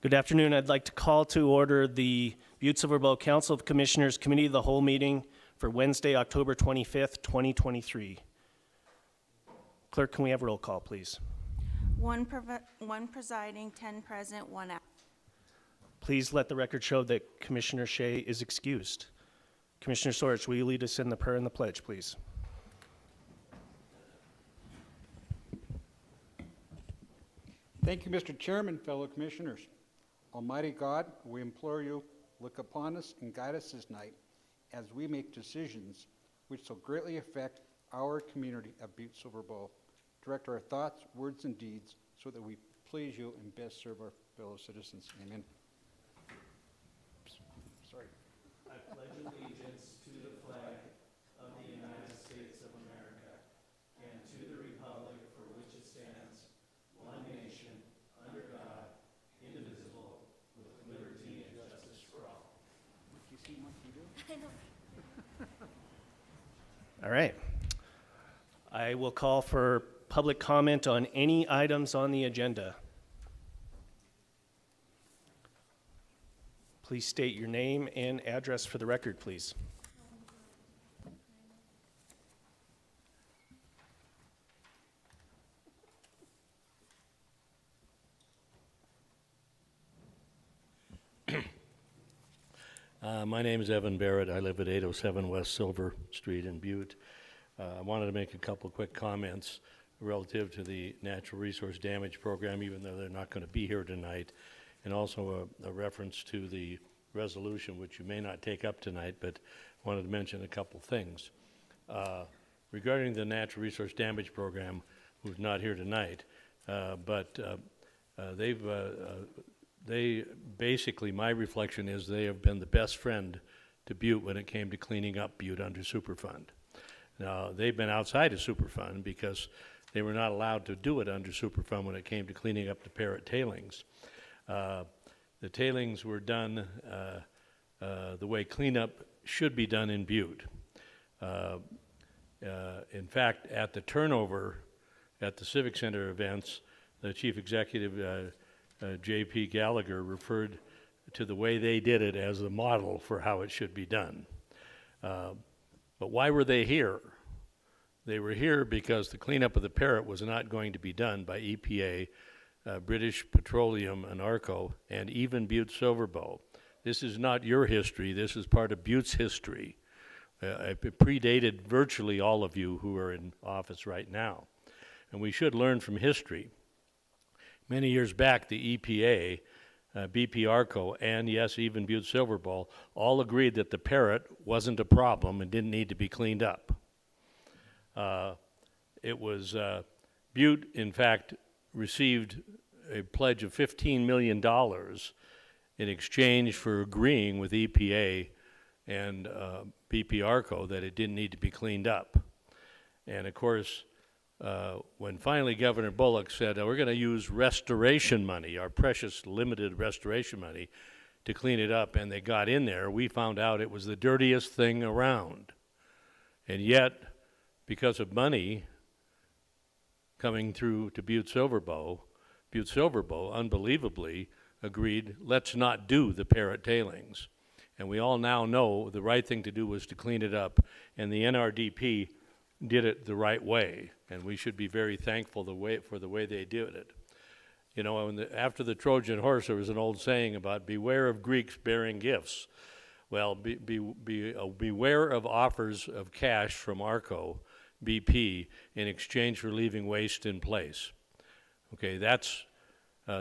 Good afternoon. I'd like to call to order the Butte-Silver Council of Commissioners Committee of the Whole meeting for Wednesday, October 25th, 2023. Clerk, can we have roll call, please? One presiding, 10 present, 1 absent. Please let the record show that Commissioner Shea is excused. Commissioner Sorich, will you lead us in the prayer and the pledge, please? Thank you, Mr. Chairman, fellow commissioners. Almighty God, we implore you, look upon us and guide us this night as we make decisions which so greatly affect our community of Butte-Silver. Direct our thoughts, words, and deeds so that we please you and best serve our fellow citizens. Amen. Sorry. I pledge allegiance to the flag of the United States of America and to the republic for which it stands, one nation, under God, indivisible, with liberty and justice for all. You see what you do? All right. I will call for public comment on any items on the agenda. Please state your name and address for the record, please. My name is Evan Barrett. I live at 807 West Silver Street in Butte. I wanted to make a couple quick comments relative to the natural resource damage program, even though they're not going to be here tonight, and also a reference to the resolution, which you may not take up tonight, but wanted to mention a couple things. Regarding the natural resource damage program, who's not here tonight, but they basically, my reflection is they have been the best friend to Butte when it came to cleaning up Butte under Superfund. Now, they've been outside of Superfund because they were not allowed to do it under Superfund when it came to cleaning up the Parrot tailings. The tailings were done the way cleanup should be done in Butte. In fact, at the turnover at the Civic Center events, the chief executive, J.P. Gallagher, referred to the way they did it as the model for how it should be done. But why were they here? They were here because the cleanup of the Parrot was not going to be done by EPA, British Petroleum and ARCO, and even Butte-Silver. This is not your history. This is part of Butte's history. It predated virtually all of you who are in office right now. And we should learn from history. Many years back, the EPA, BP ARCO, and yes, even Butte-Silver all agreed that the Parrot wasn't a problem and didn't need to be cleaned up. Butte, in fact, received a pledge of $15 million in exchange for agreeing with EPA and BP ARCO that it didn't need to be cleaned up. And of course, when finally Governor Bullock said, we're going to use restoration money, our precious limited restoration money, to clean it up, and they got in there, we found out it was the dirtiest thing around. And yet, because of money coming through to Butte-Silver, unbelievably, agreed, let's not do the Parrot tailings. And we all now know the right thing to do was to clean it up, and the NRDP did it the right way, and we should be very thankful for the way they did it. You know, after the Trojan horse, there was an old saying about beware of Greeks bearing gifts. Well, beware of offers of cash from ARCO, BP, in exchange for leaving waste in place. Okay, that's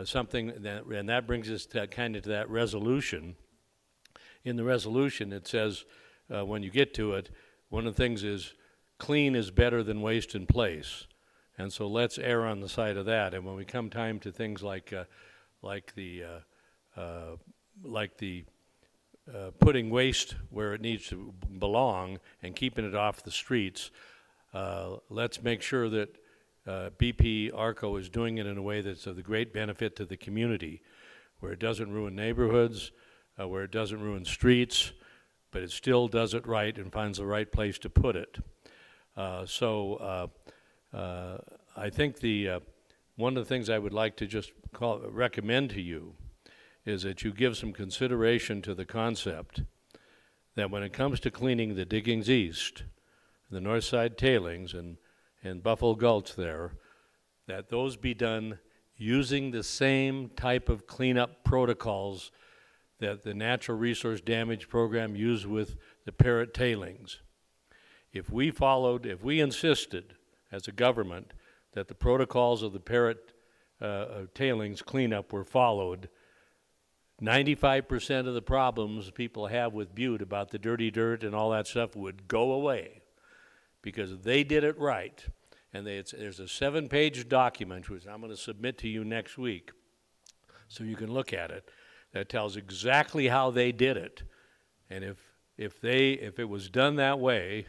something and that brings us to kind of to that resolution. In the resolution, it says, when you get to it, one of the things is clean is better than waste in place. And so let's err on the side of that. And when we come time to things like putting waste where it needs to belong and keeping it off the streets, let's make sure that BP ARCO is doing it in a way that's of the great benefit to the community, where it doesn't ruin neighborhoods, where it doesn't ruin streets, but it still does it right and finds the right place to put it. I think one of the things I would like to just recommend to you is that you give some consideration to the concept that when it comes to cleaning the diggings east, the north side tailings and Buffalo Gulch there, that those be done using the same type of cleanup protocols that the Natural Resource Damage Program used with the Parrot tailings. If we insisted as a government that the protocols of the Parrot tailings cleanup were followed, 95% of the problems people have with Butte about the dirty dirt and all that stuff would go away because they did it right. And there's a 7-page document, which I'm going to submit to you next week so you can look at it, that tells exactly how they did it. And if it was done that way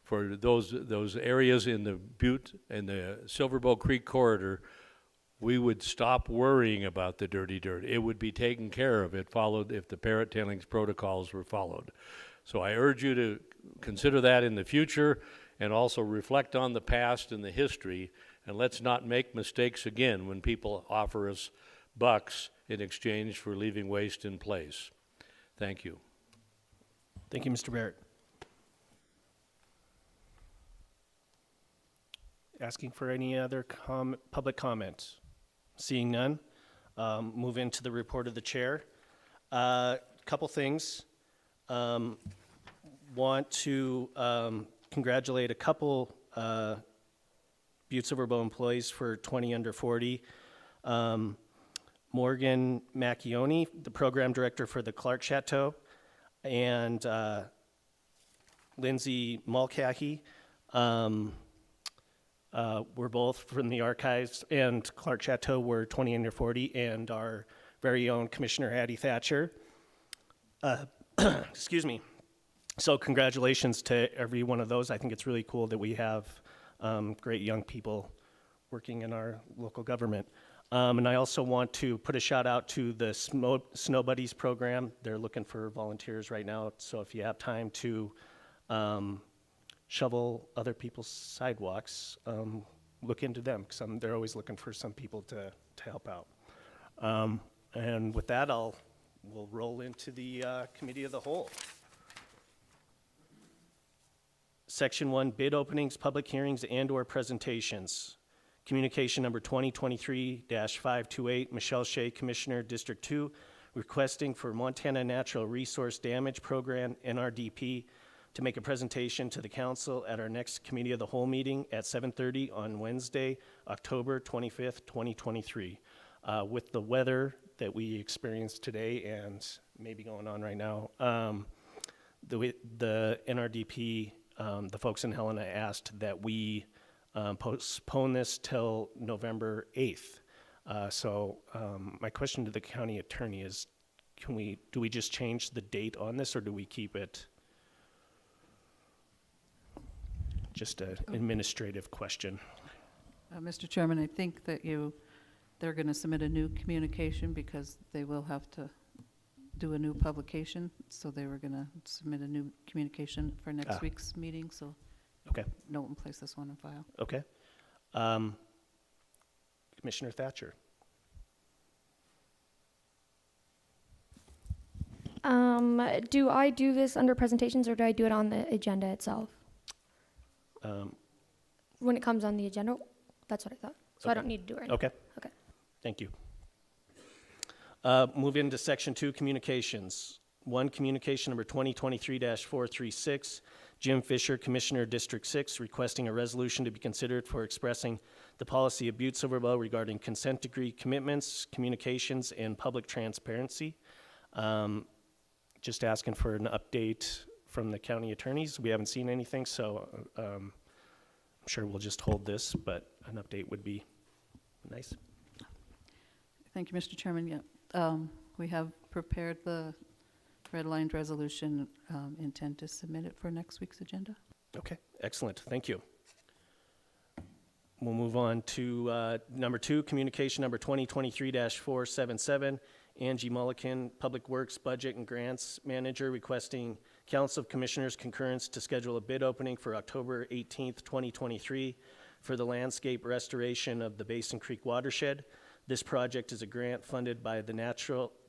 for those areas in the Butte and the Silverbow Creek corridor, we would stop worrying about the dirty dirt. It would be taken care of if the Parrot tailings protocols were followed. So I urge you to consider that in the future and also reflect on the past and the history, and let's not make mistakes again when people offer us bucks in exchange for leaving waste in place. Thank you. Thank you, Mr. Barrett. Asking for any other public comments? Seeing none, move into the report of the chair. Couple things. Want to congratulate a couple Butte-Silver employees for 20 under 40. Morgan Macchione, the program director for the Clark Chateau, and Lindsay Mulcahy. We're both from the archives, and Clark Chateau were 20 under 40, and our very own Commissioner Addie Thatcher. Excuse me. So congratulations to every one of those. I think it's really cool that we have great young people working in our local government. And I also want to put a shout out to the Snow Buddies program. They're looking for volunteers right now, so if you have time to shovel other people's sidewalks, look into them, because they're always looking for some people to help out. And with that, we'll roll into the committee of the whole. Section 1, bid openings, public hearings, and/or presentations. Communication number 2023-528, Michelle Shea, Commissioner, District 2, requesting for Montana Natural Resource Damage Program, NRDP, to make a presentation to the council at our next Committee of the Whole meeting at 7:30 on Wednesday, October 25th, 2023. With the weather that we experienced today and maybe going on right now, the NRDP, the folks in Helena asked that we postpone this till November 8th. So my question to the county attorney is, do we just change the date on this, or do we keep it? Just an administrative question. Mr. Chairman, I think that they're going to submit a new communication because they will have to do a new publication. So they were going to submit a new communication for next week's meeting. So Okay. note and place this one in file. Okay. Commissioner Thatcher. Do I do this under presentations, or do I do it on the agenda itself? When it comes on the agenda, that's what I thought. So I don't need to do it right now. Okay. Okay. Thank you. Move into section 2, communications. 1, communication number 2023-436, Jim Fisher, Commissioner, District 6, requesting a resolution to be considered for expressing the policy of Butte-Silver regarding consent decree commitments, communications, and public transparency. Just asking for an update from the county attorneys. We haven't seen anything, so I'm sure we'll just hold this, but an update would be nice. Thank you, Mr. Chairman. Yeah, we have prepared the redlined resolution, intend to submit it for next week's agenda. Okay, excellent. Thank you. We'll move on to number 2, communication number 2023-477, Angie Mulliken, Public Works Budget and Grants Manager, requesting Council of Commissioners concurrence to schedule a bid opening for October 18th, 2023 for the landscape restoration of the Basin Creek watershed. This project is a grant funded by the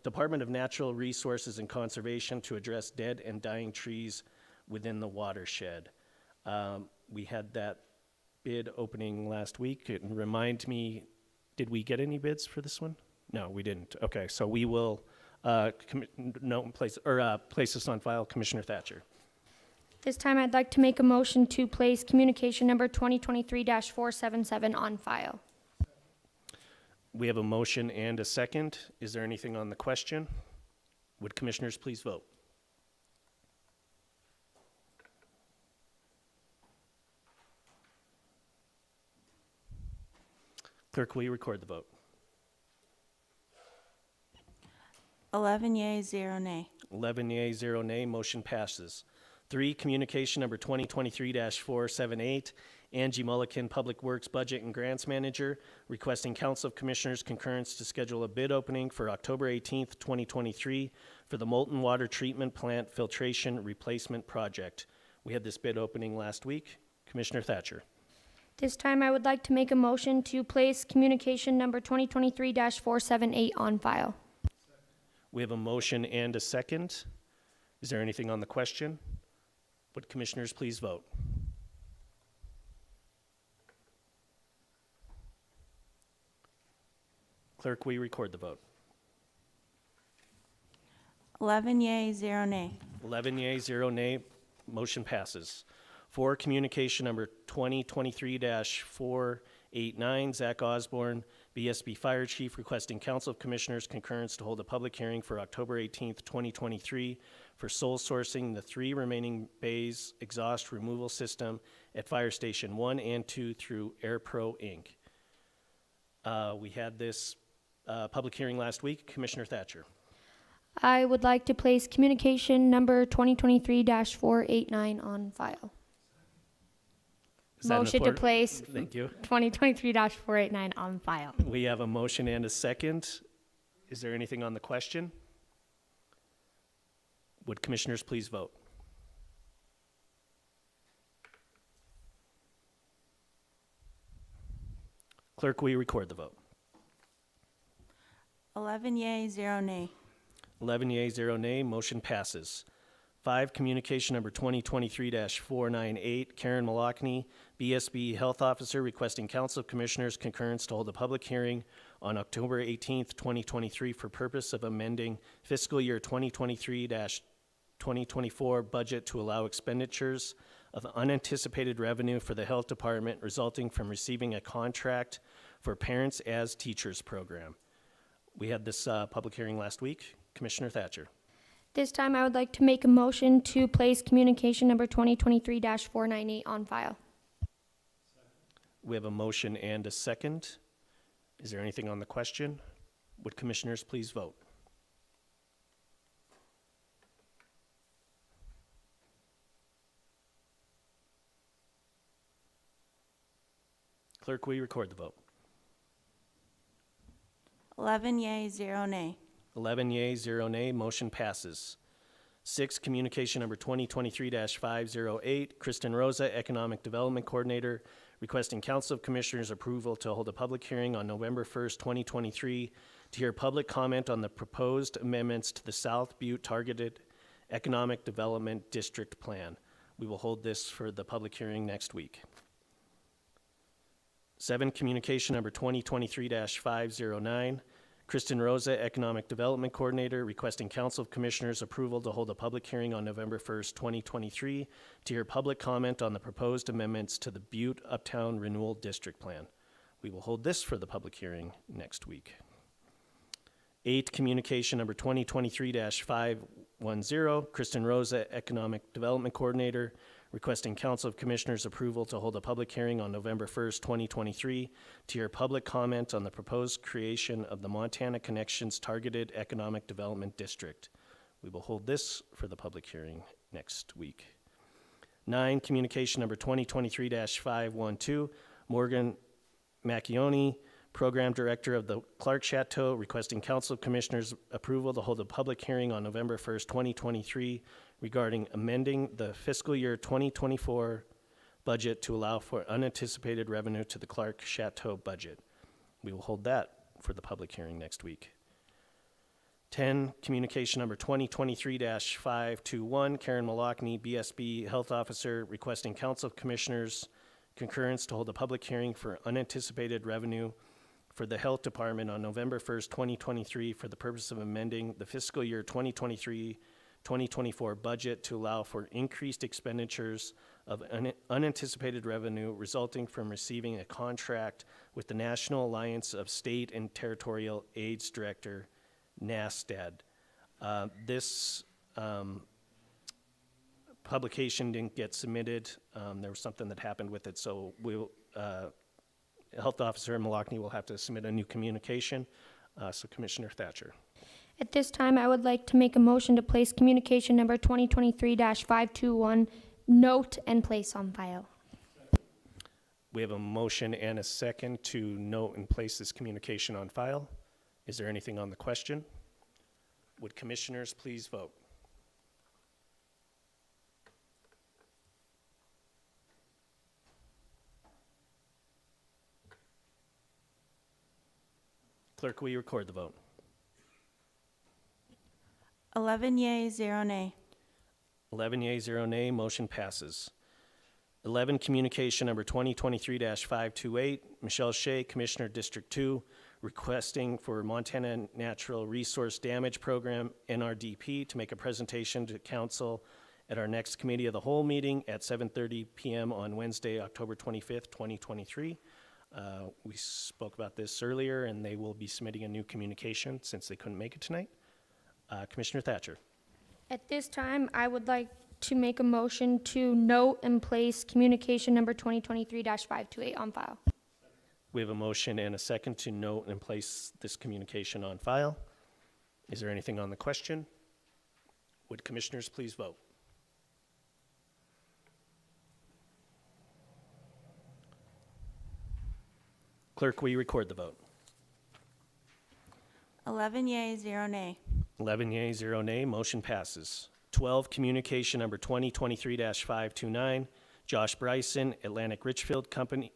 Department of Natural Resources and Conservation to address dead and dying trees within the watershed. We had that bid opening last week. Remind me, did we get any bids for this one? No, we didn't. Okay, so we will place this on file. Commissioner Thatcher. This time I'd like to make a motion to place communication number 2023-477 on file. We have a motion and a second. Is there anything on the question? Would commissioners please vote? Clerk, will you record the vote? 11 yea, 0 nay. 11 yea, 0 nay, motion passes. 3, communication number 2023-478, Angie Mulliken, Public Works Budget and Grants Manager, requesting Council of Commissioners concurrence to schedule a bid opening for October 18th, 2023 for the Molten Water Treatment Plant Filtration Replacement Project. We had this bid opening last week. Commissioner Thatcher. This time I would like to make a motion to place communication number 2023-478 on file. We have a motion and a second. Is there anything on the question? Would commissioners please vote? Clerk, will you record the vote? 11 yea, 0 nay. 11 yea, 0 nay, motion passes. 4, communication number 2023-489, Zach Osborne, BSB Fire Chief, requesting Council of Commissioners concurrence to hold a public hearing for October 18th, 2023 for sole sourcing the 3 remaining bays exhaust removal system at Fire Station 1 and 2 through AirPro Inc. We had this public hearing last week. Commissioner Thatcher. I would like to place communication number 2023-489 on file. Is that in Motion to support? place Thank you. 2023-489 on file. We have a motion and a second. Is there anything on the question? Would commissioners please vote? Clerk, will you record the vote? 11 yea, 0 nay. 11 yea, 0 nay, motion passes. 5, communication number 2023-498, Karen Malachny, BSB Health Officer, requesting Council of Commissioners concurrence to hold a public hearing on October 18th, 2023 for purpose of amending fiscal year 2023-2024 budget to allow expenditures of unanticipated revenue for the Health Department resulting from receiving a contract for Parents as Teachers program. We had this public hearing last week. Commissioner Thatcher. This time I would like to make a motion to place communication number 2023-498 on file. We have a motion and a second. Is there anything on the question? Would commissioners please vote? Clerk, will you record the vote? 11 yea, 0 nay. 11 yea, 0 nay, motion passes. 6, communication number 2023-508, Kristen Rosa, Economic Development Coordinator, requesting Council of Commissioners approval to hold a public hearing on November 1st, 2023 to hear public comment on the proposed amendments to the South Butte Targeted Economic Development District Plan. We will hold this for the public hearing next week. 7, communication number 2023-509, Kristen Rosa, Economic Development Coordinator, requesting Council of Commissioners approval to hold a public hearing on November 1st, 2023 to hear public comment on the proposed amendments to the Butte Uptown Renewal District Plan. We will hold this for the public hearing next week. 8, communication number 2023-510, Kristen Rosa, Economic Development Coordinator, requesting Council of Commissioners approval to hold a public hearing on November 1st, 2023 to hear public comment on the proposed creation of the Montana Connections Targeted Economic Development District. We will hold this for the public hearing next week. 9, communication number 2023-512, Morgan Macchione, Program Director of the Clark Chateau, requesting Council of Commissioners approval to hold a public hearing on November 1st, 2023 regarding amending the fiscal year 2024 budget to allow for unanticipated revenue to the Clark Chateau budget. We will hold that for the public hearing next week. 10, communication number 2023-521, Karen Malachny, BSB Health Officer, requesting Council of Commissioners concurrence to hold a public hearing for unanticipated revenue for the Health Department on November 1st, 2023, for the purpose of amending the fiscal year 2023-2024 budget to allow for increased expenditures of unanticipated revenue resulting from receiving a contract with the National Alliance of State and Territorial AIDS Director, NASTAD. This publication didn't get submitted. There was something that happened with it, so Health Officer Malachny will have to submit a new communication. So Commissioner Thatcher. At this time, I would like to make a motion to place communication number 2023-521, note and place on file. We have a motion and a second to note and place this communication on file. Is there anything on the question? Would commissioners please vote? Clerk, will you record the vote? 11 yea, 0 nay. 11 yea, 0 nay, motion passes. 11, communication number 2023-528, Michelle Shea, Commissioner, District 2, requesting for Montana Natural Resource Damage Program, NRDP, to make a presentation to council at our next Committee of the Whole meeting at 7:30 p.m. on Wednesday, October 25th, 2023. We spoke about this earlier, and they will be submitting a new communication since they couldn't make it tonight. Commissioner Thatcher. At this time, I would like to make a motion to note and place communication number 2023-528 on file. We have a motion and a second to note and place this communication on file. Is there anything on the question? Would commissioners please vote? Clerk, will you record the vote? 11 yea, 0 nay. 11 yea, 0 nay, motion passes. 12, communication number 2023-529, Josh Bryson, Atlantic Richfield Company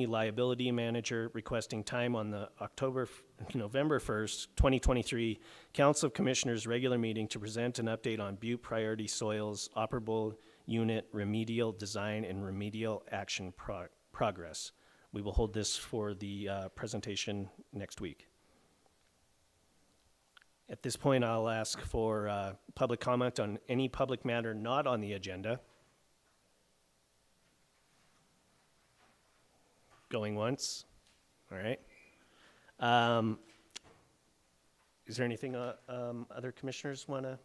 Liability Manager, requesting time on the November 1st, 2023 Council of Commissioners regular meeting to present an update on Butte Priority Soils Operable Unit Remedial Design and Remedial Action Progress. We will hold this for the presentation next week. At this point, I'll ask for public comment on any public matter not on the agenda. Going once. All right. Is there anything other commissioners want to?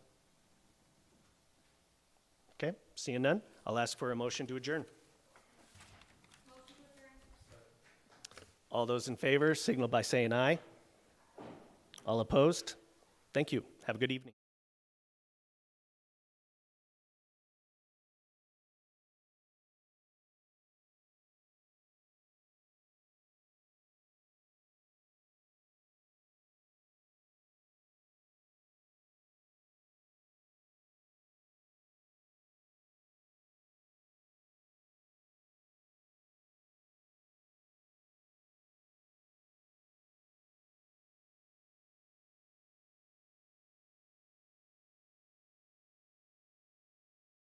Okay, seeing none, I'll ask for a motion to adjourn. All those in favor signal by saying aye. All opposed? Thank you. Have a good evening.